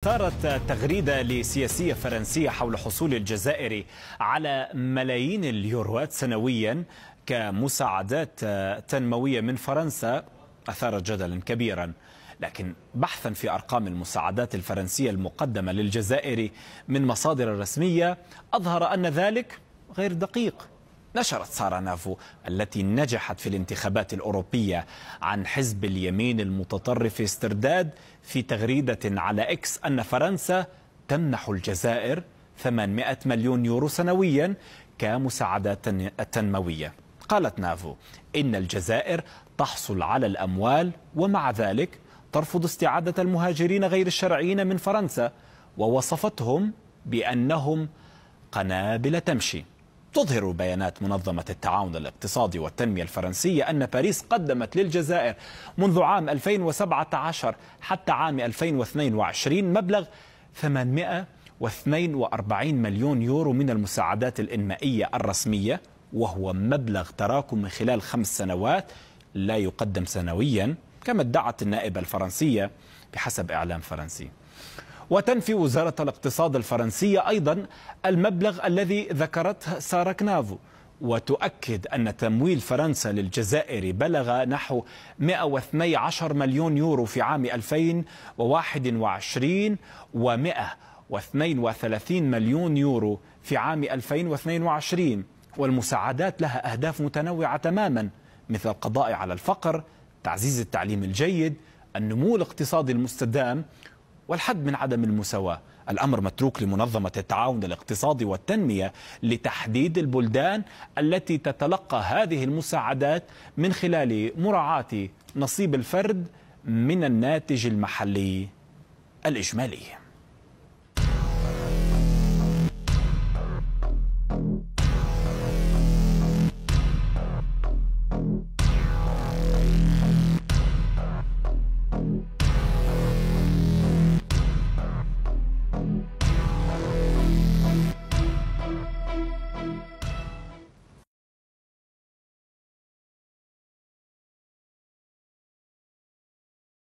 صارت تغريدة لسياسية فرنسية حول حصول الجزائر على ملايين اليوروات سنويا كمساعدات تنموية من فرنسا أثارت جدلا كبيرا. لكن بحثا في أرقام المساعدات الفرنسية المقدمة للجزائر من مصادر رسمية أظهر أن ذلك غير دقيق. نشرت سارة نافو التي نجحت في الانتخابات الأوروبية عن حزب اليمين المتطرف استرداد في تغريدة على إكس أن فرنسا تمنح الجزائر 800 مليون يورو سنويا كمساعدات تنموية. قالت نافو إن الجزائر تحصل على الأموال ومع ذلك ترفض استعادة المهاجرين غير الشرعيين من فرنسا، ووصفتهم بأنهم قنابل تمشي. تظهر بيانات منظمة التعاون الاقتصادي والتنمية الفرنسية أن باريس قدمت للجزائر منذ عام 2017 حتى عام 2022 مبلغ 842 مليون يورو من المساعدات الإنمائية الرسمية، وهو مبلغ تراكم من خلال 5 سنوات لا يقدم سنويا كما ادعت النائبة الفرنسية بحسب إعلام فرنسي. وتنفي وزارة الاقتصاد الفرنسية أيضا المبلغ الذي ذكرته سارة نافو، وتؤكد أن تمويل فرنسا للجزائر بلغ نحو 112 مليون يورو في عام 2021 و132 مليون يورو في عام 2022. والمساعدات لها أهداف متنوعة تماما، مثل القضاء على الفقر، تعزيز التعليم الجيد، النمو الاقتصادي المستدام، والحد من عدم المساواة. الأمر متروك لمنظمة التعاون الاقتصادي والتنمية لتحديد البلدان التي تتلقى هذه المساعدات من خلال مراعاة نصيب الفرد من الناتج المحلي الإجمالي.